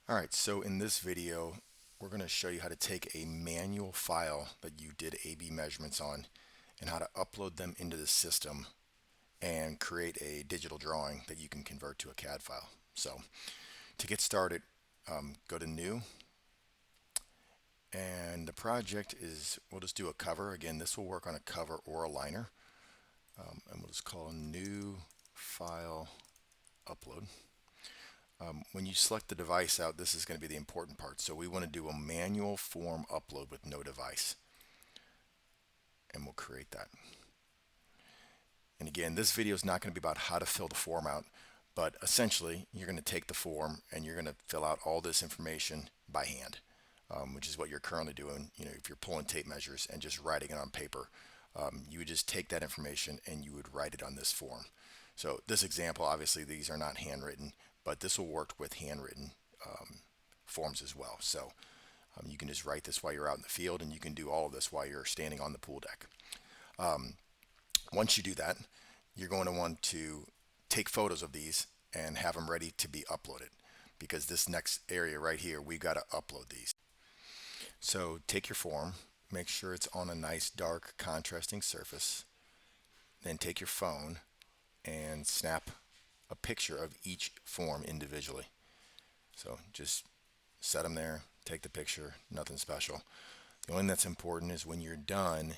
Alright, so in this video, we're going to show you how to take a manual file that you did A/B measurements on and how to upload them into the system and create a digital drawing that you can convert to a CAD file. So to get started, go to New, and the project is, we'll just do a cover. Again, this will work on a cover or a liner, and we'll just call New File Upload. When you select the device out, this is going to be the important part. So we want to do a manual form upload with no device. And we'll create that. And again, this video is not going to be about how to fill the form out, but essentially you're going to take the form and you're going to fill out all this information by hand, which is what you're currently doing. You know, if you're pulling tape measures and just writing it on paper, you would just take that information and you would write it on this form. So this example, obviously these are not handwritten, but this will work with handwritten forms as well. So you can just write this while you're out in the field, and you can do all of this while you're standing on the pool deck. Once you do that, you're going to want to take photos of these and have them ready to be uploaded, because this next area right here, we've got to upload these. So take your form, make sure it's on a nice dark contrasting surface, then take your phone and snap a picture of each form individually. So just set them there, take the picture, nothing special. The only thing that's important is when you're done,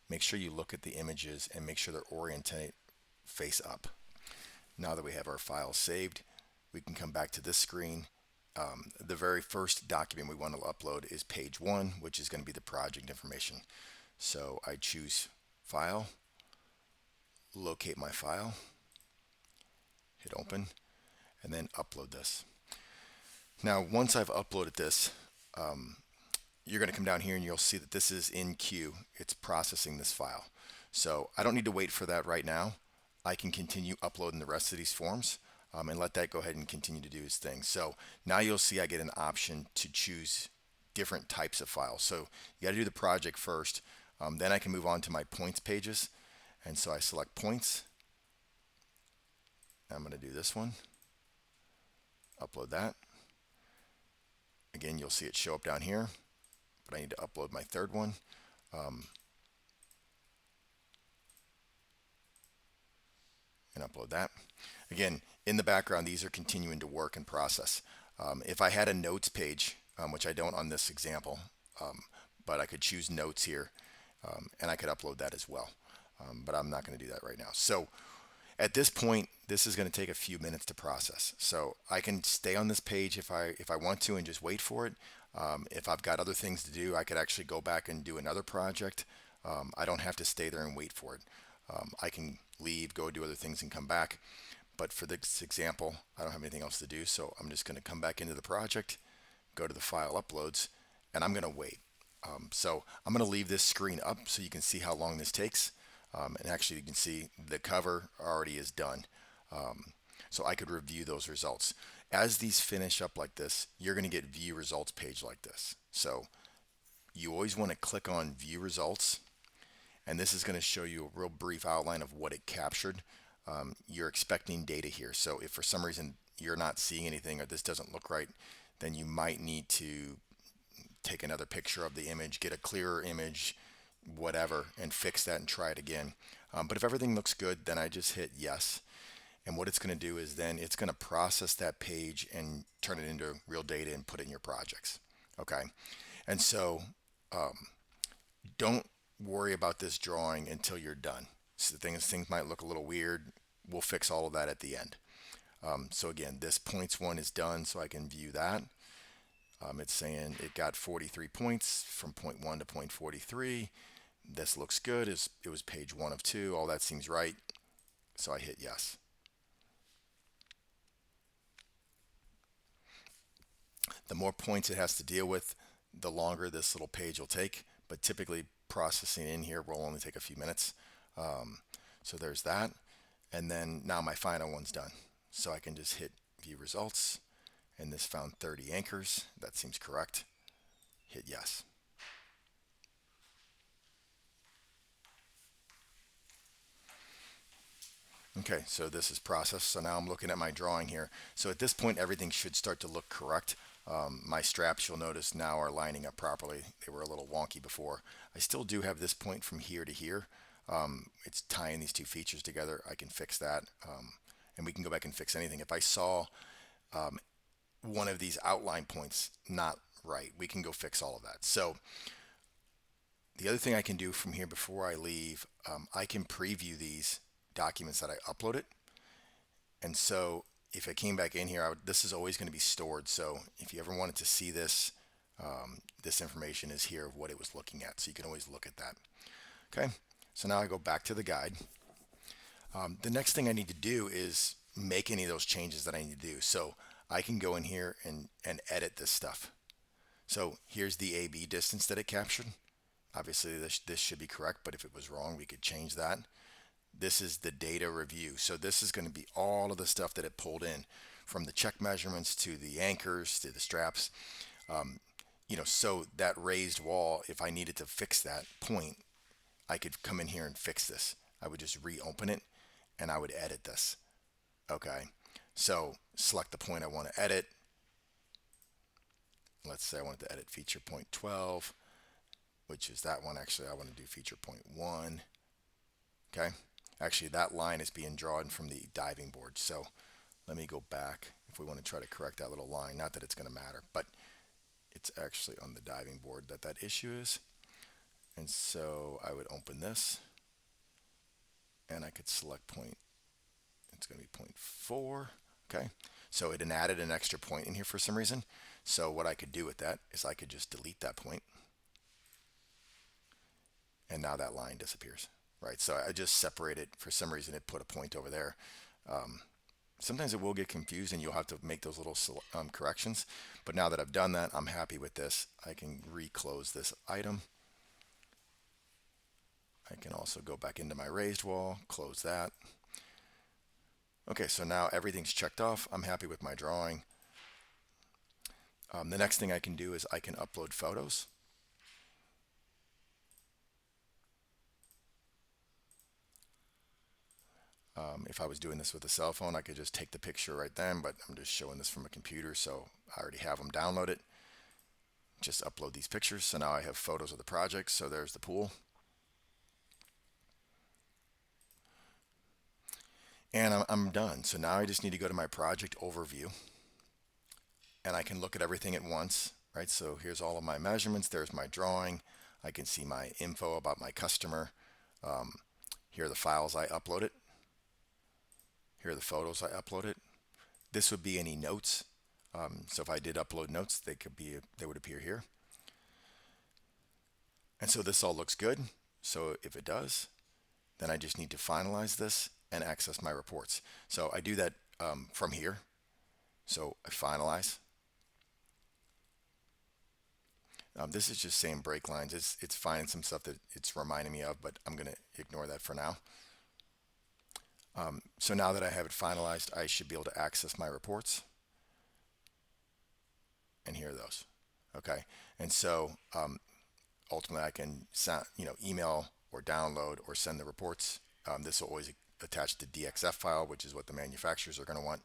make sure you look at the images and make sure they're oriented face up. Now that we have our file saved, we can come back to this screen. The very first document we want to upload is page 1, which is going to be the project information. So I choose File, locate my file, hit open, and then upload this. Now once I've uploaded this, you're going to come down here and you'll see that this is in queue. It's processing this file. So I don't need to wait for that right now. I can continue uploading the rest of these forms and let that go ahead and continue to do its thing. So now you'll see I get an option to choose different types of files. So you got to do the project first. Then I can move on to my points pages. And so I select points. I'm going to do this one, upload that. Again, you'll see it show up down here, but I need to upload my third one. And upload that. Again, in the background, these are continuing to work and process. If I had a notes page, which I don't on this example, but I could choose notes here, and I could upload that as well. But I'm not going to do that right now. So at this point, this is going to take a few minutes to process. So I can stay on this page if I want to and just wait for it. If I've got other things to do, I could actually go back and do another project. I don't have to stay there and wait for it. I can leave, go do other things and come back. But for this example, I don't have anything else to do. So I'm just going to come back into the project, go to the file uploads, and I'm going to wait. So I'm going to leave this screen up so you can see how long this takes. And actually you can see the cover already is done. So I could review those results. As these finish up like this, you're going to get view results page like this. So you always want to click on view results, and this is going to show you a real brief outline of what it captured. You're expecting data here. So if for some reason you're not seeing anything or this doesn't look right, then you might need to take another picture of the image, get a clearer image, whatever, and fix that and try it again. But if everything looks good, then I just hit yes. And what it's going to do is then it's going to process that page and turn it into real data and put it in your projects. Okay. And so don't worry about this drawing until you're done. So things might look a little weird. We'll fix all of that at the end. So again, this points one is done, so I can view that. It's saying it got 43 points from point 1 to point 43. This looks good. It was page 1 of 2. All that seems right. So I hit yes. The more points it has to deal with, the longer this little page will take. But typically, processing in here will only take a few minutes. Um, so there's that. And then now my final one's done. So I can just hit view results. And this found 30 anchors. That seems correct. Hit yes. Okay, so this is processed. So now I'm looking at my drawing here. So at this point, everything should start to look correct. My straps, you'll notice now, are lining up properly. They were a little wonky before. I still do have this point from here to here. It's tying these two features together. I can fix that. And we can go back and fix anything. If I saw one of these outline points not right, we can go fix all of that. So the other thing I can do from here before I leave, I can preview these documents that I uploaded. And so if I came back in here, this is always going to be stored. So if you ever wanted to see this, this information is here of what it was looking at. So you can always look at that. Okay, so now I go back to the guide. The next thing I need to do is make any of those changes that I need to do. So I can go in here and edit this stuff. So here's the AB distance that it captured. Obviously this should be correct, but if it was wrong, we could change that. This is the data review. So this is going to be all of the stuff that it pulled in, from the check measurements to the anchors to the straps. So that raised wall, if I needed to fix that point, I could come in here and fix this. I would just reopen it and I would edit this. Okay, so select the point I want to edit. Let's say I wanted to edit feature point 12, which is that one. Actually, I want to do feature point 1. Okay, actually that line is being drawn from the diving board. So let me go back if we want to try to correct that little line. Not that it's going to matter, but it's actually on the diving board that issue is. And so I would open this and I could select point. It's going to be point 4. Okay, so it added an extra point in here for some reason. So what I could do with that is I could just delete that point, and now that line disappears. Right, so I just separated. For some reason it put a point over there. Sometimes it will get confused and you'll have to make those little corrections, but now that I've done that, I'm happy with this. I can reclose this item. I can also go back into my raised wall, close that. Okay, so now everything's checked off. I'm happy with my drawing. The next thing I can do is I can upload photos. If I was doing this with a cell phone, I could just take the picture right then, but I'm just showing this from a computer, so I already have them downloaded. Just upload these pictures. So now I have photos of the project. So there's the pool. And I'm done. So now I just need to go to my project overview and I can look at everything at once, right? So here's all of my measurements. There's my drawing. I can see my info about my customer. Here are the files I uploaded. Here are the photos I uploaded. This would be any notes. So if I did upload notes, they would appear here. And so this all looks good. So if it does, then I just need to finalize this and access my reports. So I do that from here. So I finalize. This is just saying break lines. It's finding some stuff that it's reminding me of, but I'm going to ignore that for now. So now that I have it finalized, I should be able to access my reports. And here are those. Okay. And so ultimately I can email or download or send the reports. This will always attach to DXF file, which is what the manufacturers are going to want.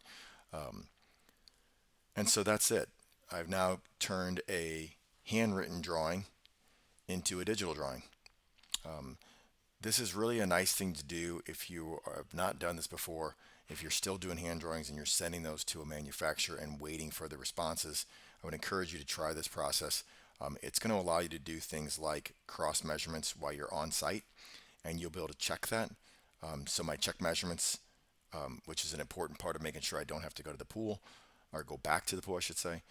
And so that's it. I've now turned a handwritten drawing into a digital drawing. This is really a nice thing to do if you have not done this before. If you're still doing hand drawings and you're sending those to a manufacturer and waiting for the responses, I would encourage you to try this process. It's going to allow you to do things like cross measurements while you're on site, and you'll be able to check that. So my check measurements, which is an important part of making sure I don't have to go to the pool, or go back to the pool, I should say.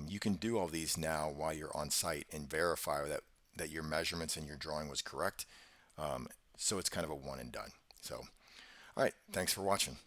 You can do all these now while you're on site and verify that your measurements and your drawing was correct. So it's kind of a one and done. So, all right, thanks for watching.